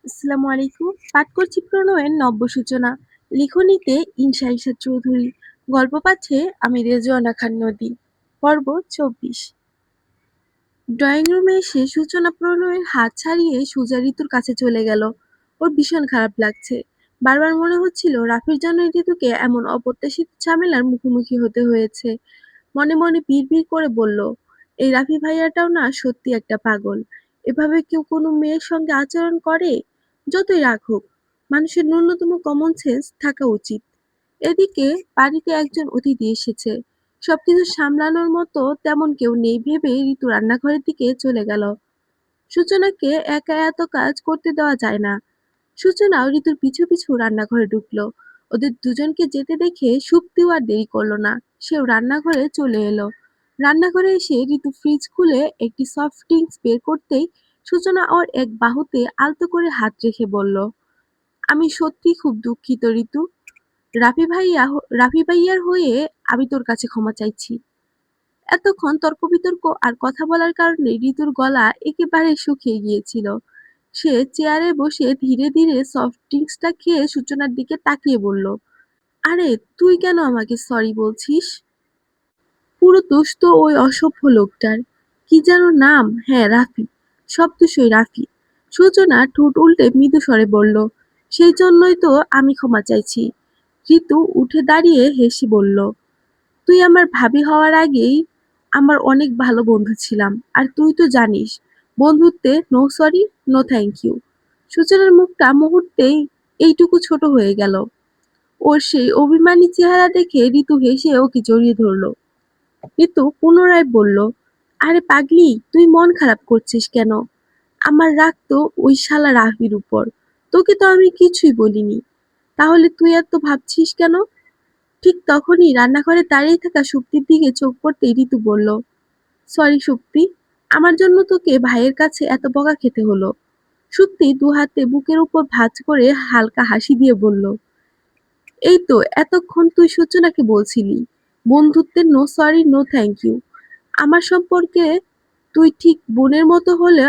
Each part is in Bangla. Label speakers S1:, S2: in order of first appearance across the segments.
S1: আসসালামু আলাইকুম। পাঠ করছি প্রণয়ের নব্য সূচনা। লিখনীতে ইনসা ইরশাদ চৌধুরী। গল্প পাঠে আমি রেজওয়ানা খান নদী। পর্ব ২৪। ড্রয়িং রুমে এসে সূচনা প্রণয়ের হাত ছাড়িয়ে সোজা ঋতুর কাছে চলে গেল। ওর ভীষণ খারাপ লাগছে। বারবার মনে হচ্ছিল রাফির জন্য ঋতুকে এমন অপ্রত্যাশিত ঝামেলার মুখোমুখি হতে হয়েছে। মনে মনে বিড়বিড় করে বলল, এই রাফি ভাইয়াটাও না সত্যি একটা পাগল। এভাবে কেউ কোনো মেয়ের সঙ্গে আচরণ করে? যতই রাগ হোক, মানুষের ন্যূনতম কমন সেন্স থাকা উচিত। এদিকে বাড়িতে একজন অতিথি এসেছে। সবকিছু সামলানোর মতো তেমন কেউ নেই ভেবে ঋতু রান্নাঘরের দিকে চলে গেল। সূচনাকে একা এত কাজ করতে দেওয়া যায় না। সূচনাও ঋতুর পিছু পিছু রান্নাঘরে ঢুকলো। ওদের দুজনকে যেতে দেখে সুপ্তিও আর দেরি করলো না। সেও রান্নাঘরে চলে এলো। রান্নাঘরে এসে ঋতু ফ্রিজ খুলে একটি সফট ড্রিঙ্কস বের করতেই সূচনা ওর এক বাহুতে আলতো করে হাত রেখে বলল, আমি সত্যিই খুব দুঃখিত ঋতু। রাফি ভাইয়ার হয়ে আমি তোর কাছে ক্ষমা চাইছি। এতক্ষণ তর্ক-বিতর্ক আর কথা বলার কারণে ঋতুর গলা একেবারে শুকিয়ে গিয়েছিল। সে চেয়ারে বসে ধীরে ধীরে সফট ড্রিঙ্কসটা খেয়ে সূচনার দিকে তাকিয়ে বলল, আরে তুই কেন আমাকে সরি বলছিস? পুরো দোষ তো ওই অসভ্য লোকটার। কি যেন নাম? হ্যাঁ, রাফি। সব দোষই রাফি। সূচনা ঠোঁট উল্টে মৃদু স্বরে বলল, সেই জন্যই তো আমি ক্ষমা চাইছি। ঋতু উঠে দাঁড়িয়ে হেসে বলল, তুই আমার ভাবি হওয়ার আগেই আমার অনেক ভালো বন্ধু ছিলাম। আর তুই তো জানিস, বন্ধুত্বে no sorry, no thank you. সূচনার মুখটা মুহূর্তেই এইটুকু ছোট হয়ে গেল। ওর সেই অভিমানী চেহারা দেখে ঋতু হেসে ওকে জড়িয়ে ধরল। ঋতু পুনরায় বলল, আরে পাগলি, তুই মন খারাপ করছিস কেন? আমার রাগ তো ওই শালা রাফির উপর। তোকে তো আমি কিছুই বলিনি। তাহলে তুই এত ভাবছিস কেন? ঠিক তখনই রান্নাঘরে দাঁড়িয়ে থাকা সুপ্তির দিকে চোখ পড়তেই ঋতু বলল, সরি সুপ্তি, আমার জন্য তোকে ভাইয়ের কাছে এত বকা খেতে হলো। সুপ্তি দু হাতে বুকের উপর ভাঁজ করে হালকা হাসি দিয়ে বলল, এই তো এতক্ষণ তুই সূচনাকে বলছিলি, বন্ধুত্বের no sorry no thank you. আমার সম্পর্কে তুই ঠিক বোনের মতো হলে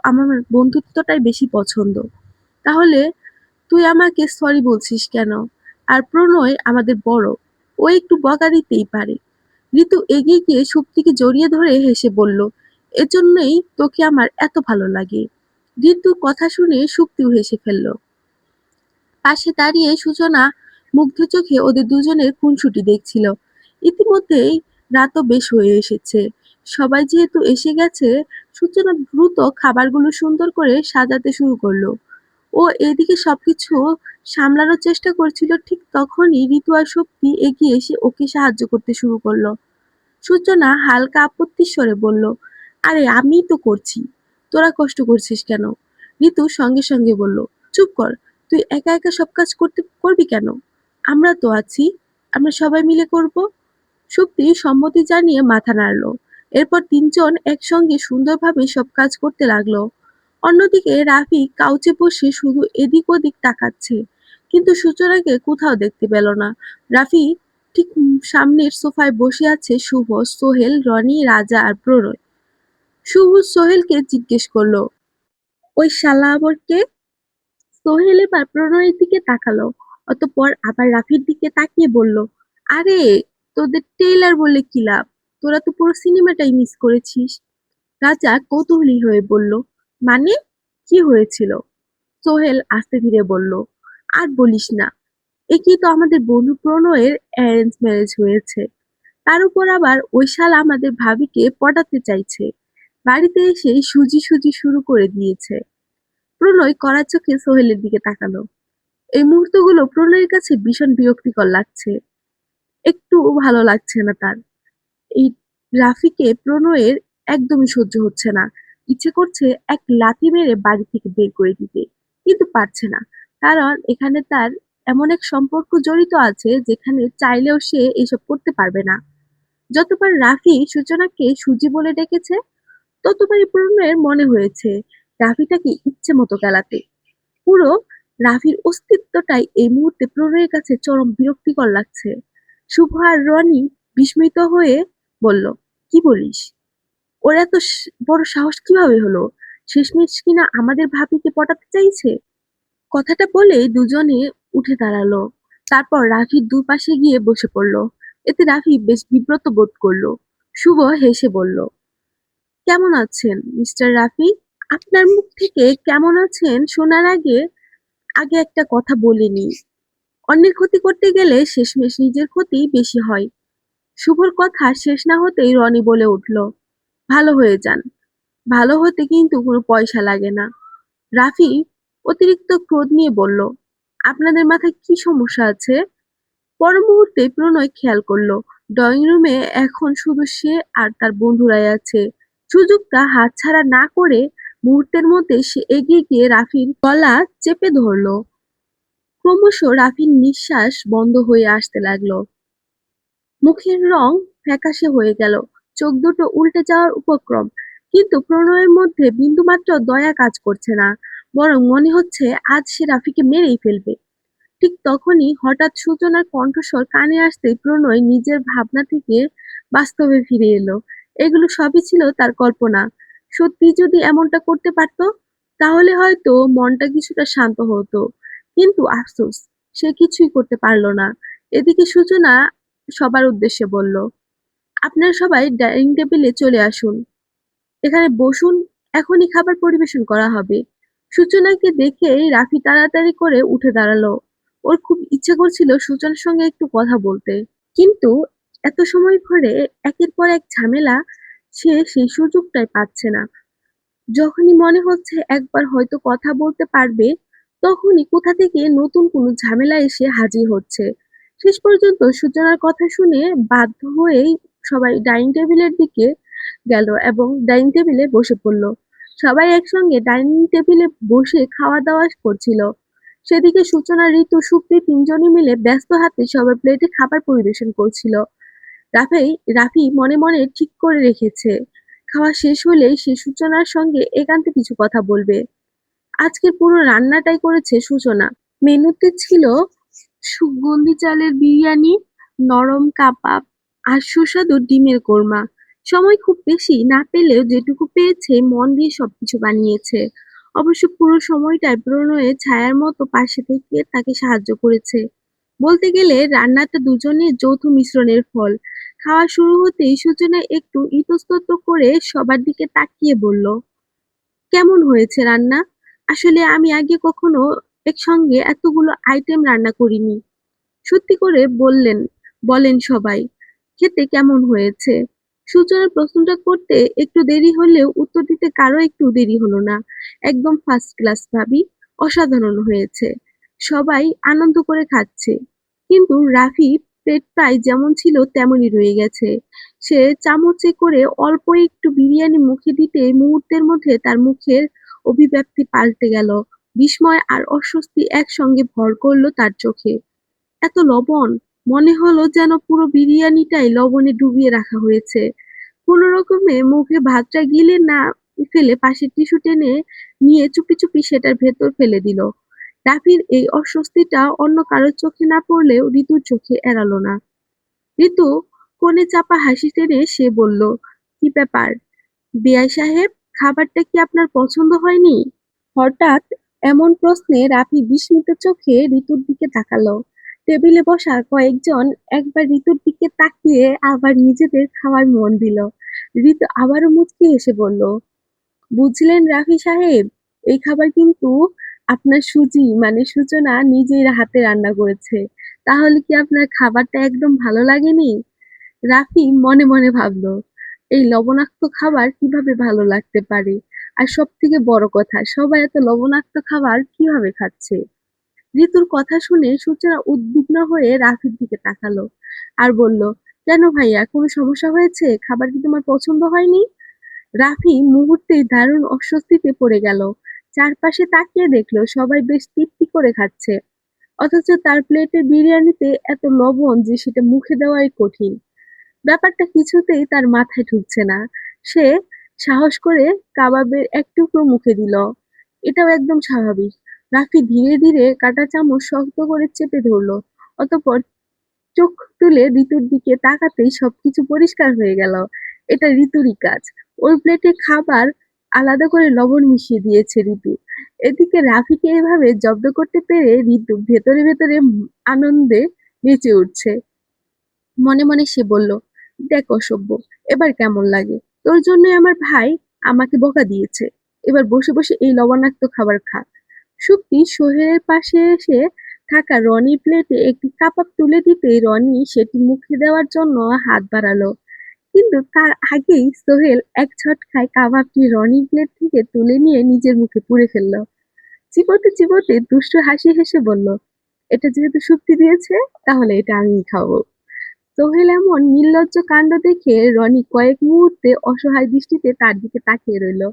S1: আমার বন্ধুত্বটাই বেশি পছন্দ। তাহলে তুই আমাকে সরি বলছিস কেন? আর প্রণয় আমাদের বড়, ও একটু বকা দিতেই পারে। ঋতু এগিয়ে গিয়ে সুপ্তিকে জড়িয়ে ধরে হেসে বলল, এজন্যই তোকে আমার এত ভালো লাগে। ঋতুর কথা শুনে সুপ্তিও হেসে ফেলল। পাশে দাঁড়িয়ে সূচনা মুগ্ধ চোখে ওদের দুজনের খুনসুটি দেখছিল। ইতিমধ্যেই রাতও বেশ হয়ে এসেছে। সবাই যেহেতু এসে গেছে, সূচনা দ্রুত খাবারগুলো সুন্দর করে সাজাতে শুরু করলো। ও এদিকে সবকিছু সামলানোর চেষ্টা করছিল, ঠিক তখনই ঋতু আর শক্তি এগিয়ে এসে ওকে সাহায্য করতে শুরু করলো। সূচনা হালকা আপত্তির স্বরে বলল, আরে আমিই তো করছি, তোরা কষ্ট করছিস কেন? ঋতু সঙ্গে সঙ্গে বলল, চুপ কর, তুই একা একা সব কাজ করবি কেন? আমরা তো আছি, আমরা সবাই মিলে করব। শক্তি সম্মতি জানিয়ে মাথা নাড়ল। এরপর তিনজন একসঙ্গে সুন্দরভাবে সব কাজ করতে লাগলো। অন্যদিকে রাফি কাউচে বসে শুধু এদিক ওদিক তাকাচ্ছে, কিন্তু সূচনাকে কোথাও দেখতে পেল না। রাফি ঠিক সামনের সোফায় বসে আছে শুভ, সোহেল, রনি, রাজা আর প্রণয়। শুভ সোহেলকে জিজ্ঞেস করলো, ওই শালা আবার কে? সোহেল এবার প্রণয়ের দিকে তাকালো, অতঃপর আবার রাফির দিকে তাকিয়ে বলল, আরে তোদের টেইলার বলে কি লাভ? তোরা তো পুরো সিনেমাটাই মিস করেছিস। রাজা কৌতূহলী হয়ে বলল, মানে কি হয়েছিল? সোহেল আস্তে ধীরে বলল, আর বলিস না, একি তো আমাদের বন্ধু প্রণয়ের অ্যারেঞ্জ ম্যারেজ হয়েছে। তার উপর আবার ওই শালা আমাদের ভাবিকে পটাতে চাইছে। বাড়িতে এসেই সুজি সুজি শুরু করে দিয়েছে। প্রণয় কড়া চোখে সোহেলের দিকে তাকালো। এই মুহূর্তগুলো প্রণয়ের কাছে ভীষণ বিরক্তিকর লাগছে। একটু ভালো লাগছে না তার। এই রাফিকে প্রণয়ের একদমই সহ্য হচ্ছে না। ইচ্ছে করছে এক লাথি মেরে বাড়ি থেকে বের করে দিতে, কিন্তু পারছে না। কারণ এখানে তার এমন এক সম্পর্ক জড়িত আছে যেখানে চাইলেও সে এসব করতে পারবে না। যতবার রাফি সূচনাকে সুজি বলে ডেকেছে, ততবারই প্রণয়ের মনে হয়েছে রাফিটাকে ইচ্ছে মতো গেলাতে। পুরো রাফির অস্তিত্বটাই এই মুহূর্তে প্রণয়ের কাছে চরম বিরক্তিকর লাগছে। শুভ আর রনি বিস্মিত হয়ে বলল, কি বলিস? ওর এত বড় সাহস কিভাবে হলো? শেষমেশ কিনা আমাদের ভাবিকে পটাতে চাইছে। কথাটা বলেই দুজনে উঠে দাঁড়ালো। তারপর রাফির দুপাশে গিয়ে বসে পড়ল। এতে রাফি বেশ বিব্রত বোধ করলো। শুভ হেসে বলল, কেমন আছেন মিস্টার রাফি? আপনার মুখ থেকে কেমন আছেন শোনার আগে আগে একটা কথা বলে নিই। অন্যের ক্ষতি করতে গেলে শেষমেশ নিজের ক্ষতি বেশি হয়। শুভর কথা শেষ না হতেই রনি বলে উঠল, ভালো হয়ে যান। ভালো হতে কিন্তু কোনো পয়সা লাগে না। রাফি অতিরিক্ত ক্রোধ নিয়ে বলল, আপনাদের মাথায় কি সমস্যা আছে? পর মুহূর্তে প্রণয় খেয়াল করলো ড্রয়িং রুমে এখন শুধু সে আর তার বন্ধুরাই আছে। সুযোগটা হাতছাড়া না করে মুহূর্তের মধ্যে সে এগিয়ে গিয়ে রাফির গলা চেপে ধরলো। ক্রমশ রাফির নিঃশ্বাস বন্ধ হয়ে আসতে লাগলো। মুখের রং ফ্যাকাশে হয়ে গেল, চোখ দুটো উল্টে যাওয়ার উপক্রম। কিন্তু প্রণয়ের মধ্যে বিন্দুমাত্র দয়া কাজ করছে না, বরং মনে হচ্ছে আজ সে রাফিকে মেরেই ফেলবে। ঠিক তখনই হঠাৎ সূচনার কণ্ঠস্বর কানে আসতেই প্রণয় নিজের ভাবনা থেকে বাস্তবে ফিরে এলো। এগুলো সবই ছিল তার কল্পনা। সত্যি যদি এমনটা করতে পারতো, তাহলে হয়তো মনটা কিছুটা শান্ত হতো। কিন্তু আফসোস, সে কিছুই করতে পারল না। এদিকে সূচনা সবার উদ্দেশ্যে বলল, আপনারা সবাই ডাইনিং টেবিলে চলে আসুন, এখানে বসুন, এখনই খাবার পরিবেশন করা হবে। সূচনাকে দেখেই রাফি তাড়াতাড়ি করে উঠে দাঁড়ালো। ওর খুব ইচ্ছে করছিল সূচনার সঙ্গে একটু কথা বলতে, কিন্তু এত সময় ধরে একের পর এক ঝামেলা, সে সেই সুযোগটাই পাচ্ছে না। যখনই মনে হচ্ছে একবার হয়তো কথা বলতে পারবে, তখনই কোথা থেকে নতুন কোনো ঝামেলা এসে হাজির হচ্ছে। শেষ পর্যন্ত সূচনার কথা শুনে বাধ্য হয়েই সবাই ডাইনিং টেবিলের দিকে গেল এবং ডাইনিং টেবিলে বসে পড়ল। সবাই একসঙ্গে ডাইনিং টেবিলে বসে খাওয়া দাওয়া করছিল। সেদিকে সূচনা, ঋতু, সুপ্রি তিনজনই মিলে ব্যস্ত হাতে সবার প্লেটে খাবার পরিবেশন করছিল। রাফি রাফি মনে মনে ঠিক করে রেখেছে, খাওয়া শেষ হলেই সে সূচনার সঙ্গে একান্তে কিছু কথা বলবে। আজকের পুরো রান্নাটাই করেছে সূচনা। মেনুতে ছিল সুগন্ধি চালের বিরিয়ানি, নরম কাবাব আর সুস্বাদু ডিমের কোরমা। সময় খুব বেশি না পেলেও যেটুকু পেয়েছে মন দিয়ে সবকিছু বানিয়েছে। অবশ্য পুরো সময়টায় প্রণয়ের ছায়ার মতো পাশে থেকে তাকে সাহায্য করেছে। বলতে গেলে রান্নাটা দুজনের যৌথ মিশ্রণের ফল। খাওয়া শুরু হতেই সূচনা একটু ইতস্তত করে সবার দিকে তাকিয়ে বলল, কেমন হয়েছে রান্না? আসলে আমি আগে কখনো একসঙ্গে এতগুলো আইটেম রান্না করিনি। সত্যি করে বলেন সবাই, খেতে কেমন হয়েছে? সূচনার প্রশ্নটা করতে একটু দেরি হলেও উত্তর দিতে কারো একটু দেরি হলো না। একদম ফার্স্ট ক্লাস ভাবি, অসাধারণ হয়েছে। সবাই আনন্দ করে খাচ্ছে। কিন্তু রাফি প্লেট প্রায় যেমন ছিল তেমনই রয়ে গেছে। সে চামচে করে অল্প একটু বিরিয়ানি মুখে দিতেই মুহূর্তের মধ্যে তার মুখের অভিব্যক্তি পাল্টে গেল। বিস্ময় আর অস্বস্তি একসঙ্গে ভর করলো তার চোখে। এত লবণ! মনে হলো যেন পুরো বিরিয়ানিটাই লবণে ডুবিয়ে রাখা হয়েছে। কোনো রকমে মুখে ভাতটা গিলে না ফেলে পাশের টিস্যু টেনে নিয়ে চুপি চুপি সেটার ভেতর ফেলে দিল। রাফির এই অস্বস্তিটা অন্য কারোর চোখে না পড়লেও ঋতুর চোখে এড়ালো না। ঋতু কোণে চাপা হাসি টেনে সে বলল, কি ব্যাপার বেয়াই সাহেব, খাবারটা কি আপনার পছন্দ হয়নি? হঠাৎ এমন প্রশ্নে রাফি বিস্মিত চোখে ঋতুর দিকে তাকালো। টেবিলে বসা কয়েকজন একবার ঋতুর দিকে তাকিয়ে আবার নিজেদের খাওয়ায় মন দিল। ঋতু আবারও মুচকি হেসে বলল, বুঝলেন রাফি সাহেব, এই খাবার কিন্তু আপনার সুজি মানে সূচনা নিজেই হাতে রান্না করেছে। তাহলে কি আপনার খাবারটা একদম ভালো লাগেনি? রাফি মনে মনে ভাবলো, এই লবণাক্ত খাবার কিভাবে ভালো লাগতে পারে? আর সব থেকে বড় কথা, সবাই এত লবণাক্ত খাবার কিভাবে খাচ্ছে? ঋতুর কথা শুনে সূচনা উদ্বিগ্ন হয়ে রাফির দিকে তাকালো আর বলল, কেন ভাইয়া, কোনো সমস্যা হয়েছে? খাবার কি তোমার পছন্দ হয়নি? রাফি মুহূর্তেই দারুণ অস্বস্তিতে পড়ে গেল। চারপাশে তাকিয়ে দেখলো সবাই বেশ তৃপ্তি করে খাচ্ছে, অথচ তার প্লেটের বিরিয়ানিতে এত লবণ যে সেটা মুখে দেওয়াই কঠিন। ব্যাপারটা কিছুতেই তার মাথায় ঢুকছে না। সে সাহস করে কাবাবের এক টুকরো মুখে দিল। এটাও একদম স্বাভাবিক। রাফি ধীরে ধীরে কাঁটা চামচ শক্ত করে চেপে ধরল। অতঃপর চোখ তুলে ঋতুর দিকে তাকাতেই সবকিছু পরিষ্কার হয়ে গেল। এটা ঋতুরই কাজ। ওর প্লেটে খাবার আলাদা করে লবণ মিশিয়ে দিয়েছে ঋতু। এদিকে রাফিকে এভাবে জব্দ করতে পেরে ঋতু ভেতরে ভেতরে আনন্দে নেচে উঠছে। মনে মনে সে বলল, দেখ অসভ্য, এবার কেমন লাগে? তোর জন্যই আমার ভাই আমাকে বকা দিয়েছে। এবার বসে বসে এই লবণাক্ত খাবার খা। সুপ্তি সোহেলের পাশে এসে থাকা রনির প্লেটে একটি কাবাব তুলে দিতেই রনি সেটি মুখে দেওয়ার জন্য হাত বাড়ালো, কিন্তু তার আগেই সোহেল এক ঝটকায় কাবাবটি রনির প্লেট থেকে তুলে নিয়ে নিজের মুখে পুরে ফেলল। চিবোতে চিবোতে দুষ্টু হাসি হেসে বলল, এটা যেহেতু সুপ্তি দিয়েছে, তাহলে এটা আমিই খাবো। সোহেল এমন নির্লজ্জ কাণ্ড দেখে রনি কয়েক মুহূর্তে অসহায় দৃষ্টিতে তার দিকে তাকিয়ে রইল।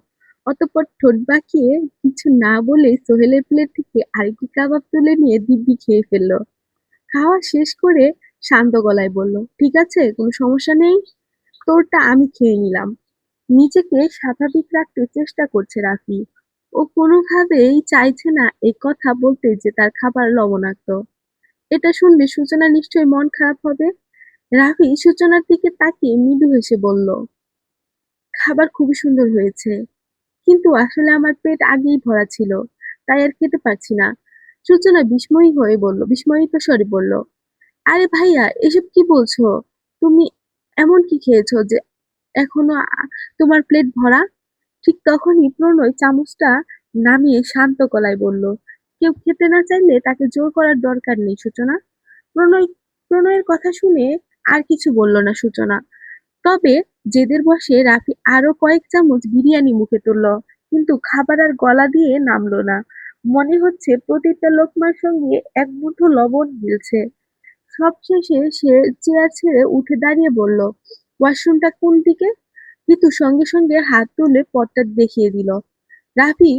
S1: অতঃপর ঠোঁট বাঁকিয়ে কিছু না বলেই সোহেলের প্লেট থেকে আরেকটি কাবাব তুলে নিয়ে দিব্যি খেয়ে ফেলল। খাওয়া শেষ করে শান্ত গলায় বলল, ঠিক আছে, কোনো সমস্যা নেই, তোরটা আমি খেয়ে নিলাম। নিজেকে স্বাভাবিক রাখতে চেষ্টা করছে রাফি। ও কোনোভাবেই চাইছে না এই কথা বলতে যে তার খাবার লবণাক্ত। এটা শুনলে সূচনা নিশ্চয়ই মন খারাপ হবে। রাফি সূচনার দিকে তাকিয়ে মৃদু হেসে বলল, খাবার খুবই সুন্দর হয়েছে, কিন্তু আসলে আমার পেট আগেই ভরা ছিল, তাই আর খেতে পারছি না। সূচনা বিস্ময়িত স্বরে বলল, আরে ভাইয়া, এসব কি বলছো? তুমি এমন কি খেয়েছো যে এখনো তোমার প্লেট ভরা? ঠিক তখনই প্রণয় চামচটা নামিয়ে শান্ত গলায় বলল, কেউ খেতে না চাইলে তাকে জোর করার দরকার নেই সূচনা। প্রণয় প্রণয়ের কথা শুনে আর কিছু বলল না সূচনা। তবে জেদের বশে রাফি আরো কয়েক চামচ বিরিয়ানি মুখে তুলল, কিন্তু খাবার আর গলা দিয়ে নামলো না। মনে হচ্ছে প্রতিটা লোকমার সঙ্গে এক মুঠো লবণ গিলছে। সবশেষে সে চেয়ার ছেড়ে উঠে দাঁড়িয়ে বলল, ওয়াশরুমটা কোন দিকে? ঋতু সঙ্গে সঙ্গে হাত তুলে পথটা দেখিয়ে দিল। রাফি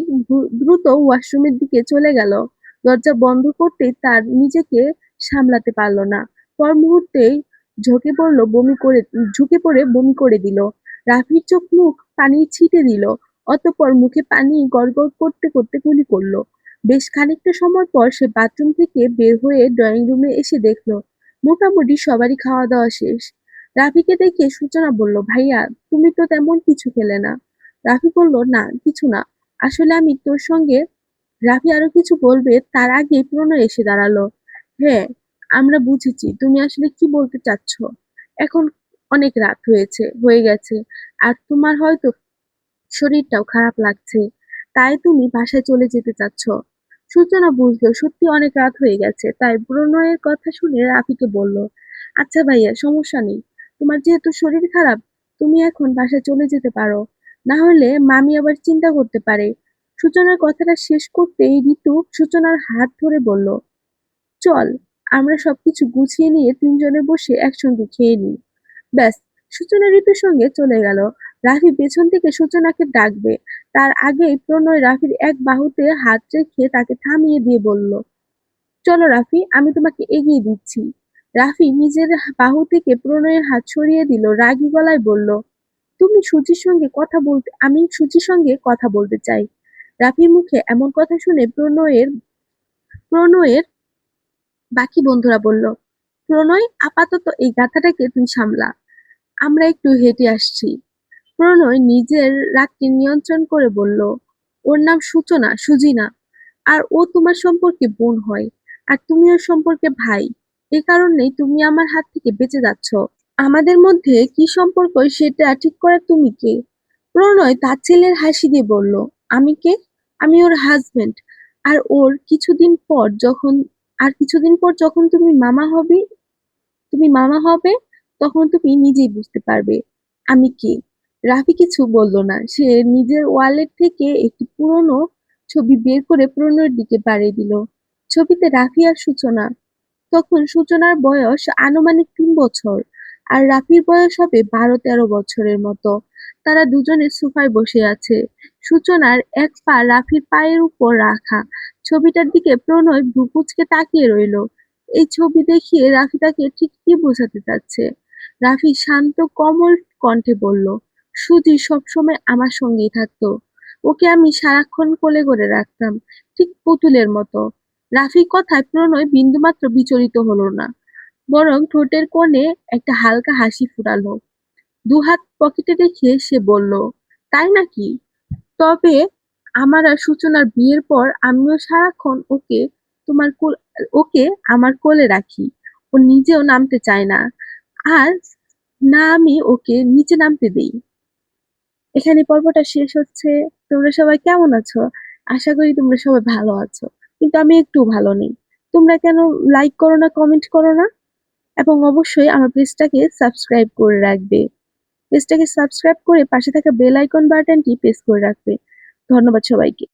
S1: দ্রুত ওয়াশরুমের দিকে চলে গেল। দরজা বন্ধ করতেই তার নিজেকে সামলাতে পারল না। পর মুহূর্তেই ঝুঁকে পড়ে বমি করে দিল। রাফির চোখ মুখ পানি ছিটে দিল। অতঃপর মুখে পানি গড়গড় করতে করতে কুলি করল। বেশ খানিকটা সময় পর সে বাথরুম থেকে বের হয়ে ড্রয়িং রুমে এসে দেখল মোটামুটি সবারই খাওয়া দাওয়া শেষ। রাফিকে দেখে সূচনা বলল, ভাইয়া, তুমি তো তেমন কিছু খেলে না। রাফি বলল, না কিছু না, আসলে আমি তোর সঙ্গে। রাফি আরো কিছু বলবে তার আগে প্রণয় এসে দাঁড়ালো। হ্যাঁ, আমরা বুঝেছি তুমি আসলে কি বলতে চাচ্ছ। এখন অনেক রাত হয়ে গেছে, আর তোমার হয়তো শরীরটাও খারাপ লাগছে, তাই তুমি বাসায় চলে যেতে চাচ্ছ। সূচনা বুঝলো সত্যি অনেক রাত হয়ে গেছে, তাই প্রণয়ের কথা শুনে রাফিকে বলল, আচ্ছা ভাইয়া, সমস্যা নেই, তোমার যেহেতু শরীর খারাপ, তুমি এখন বাসায় চলে যেতে পারো, না হলে মামি আবার চিন্তা করতে পারে। সূচনার কথাটা শেষ করতেই ঋতু সূচনার হাত ধরে বলল, চল, আমরা সবকিছু গুছিয়ে নিয়ে তিনজনে বসে একসঙ্গে খেয়ে নিই। ব্যাস, সূচনা ঋতুর সঙ্গে চলে গেল। রাফি পেছন থেকে সূচনাকে ডাকবে, তার আগেই প্রণয় রাফির এক বাহুতে হাত রেখে তাকে থামিয়ে দিয়ে বলল, চলো রাফি, আমি তোমাকে এগিয়ে দিচ্ছি। রাফি নিজের বাহু থেকে প্রণয়ের হাত সরিয়ে দিল, রাগী গলায় বলল, আমি সুচির সঙ্গে কথা বলতে চাই। রাফির মুখে এমন কথা শুনে প্রণয়ের বাকি বন্ধুরা বলল, প্রণয়, আপাতত এই গাধাটাকে তুই সামলা, আমরা একটু হেঁটে আসছি। প্রণয় নিজের রাগকে নিয়ন্ত্রণ করে বলল, ওর নাম সূচনা, সুজিনা, আর ও তোমার সম্পর্কে বোন হয়, আর তুমি ওর সম্পর্কে ভাই। এ কারণেই তুমি আমার হাত থেকে বেঁচে যাচ্ছ। আমাদের মধ্যে কি সম্পর্ক সেটা ঠিক করার তুমি কে? প্রণয় তাচ্ছিল্যের হাসি দিয়ে বলল, আমি কে? আমি ওর হাজবেন্ড। আর কিছুদিন পর যখন তুমি মামা হবে, তখন তুমি নিজেই বুঝতে পারবে আমি কে। রাফি কিছু বলল না। সে নিজের ওয়ালেট থেকে একটি পুরনো ছবি বের করে প্রণয়ের দিকে বাড়িয়ে দিল। ছবিতে রাফি আর সূচনা। তখন সূচনার বয়স আনুমানিক ৩ বছর, আর রাফির বয়স হবে ১২-১৩ বছরের মতো। তারা দুজনে সোফায় বসে আছে। সূচনার এক পা রাফির পায়ের উপর রাখা। ছবিটার দিকে প্রণয় ভ্রু কুঁচকে তাকিয়ে রইল। এই ছবি দেখিয়ে রাফি তাকে ঠিক কি বোঝাতে চাচ্ছে। রাফি শান্ত কোমল কণ্ঠে বলল, সুজি সবসময় আমার সঙ্গেই থাকতো। ওকে আমি সারাক্ষণ কোলে করে রাখতাম, ঠিক পুতুলের মতো। রাফির কথায় প্রণয় বিন্দুমাত্র বিচলিত হলো না, বরং ঠোঁটের কোণে একটা হালকা হাসি ফুটালো। দুহাত পকেটে রেখে সে বলল, তাই নাকি? তবে আমার আর সূচনার বিয়ের পর আমিও সারাক্ষণ ওকে আমার কোলে রাখি। ও নিজেও নামতে চায় না। আর না আমি ওকে নিচে নামতে দেই। এখানে পর্বটা শেষ হচ্ছে। তোমরা সবাই কেমন আছো? আশা করি তোমরা সবাই ভালো আছো। কিন্তু আমি একটু ভালো নেই। তোমরা কেন লাইক করো না, কমেন্ট করো না? এবং অবশ্যই আমার পেজটাকে সাবস্ক্রাইব করে রাখবে। পেজটাকে সাবস্ক্রাইব করে পাশে থাকা বেল আইকন বাটনটি প্রেস করে রাখবে। ধন্যবাদ সবাইকে।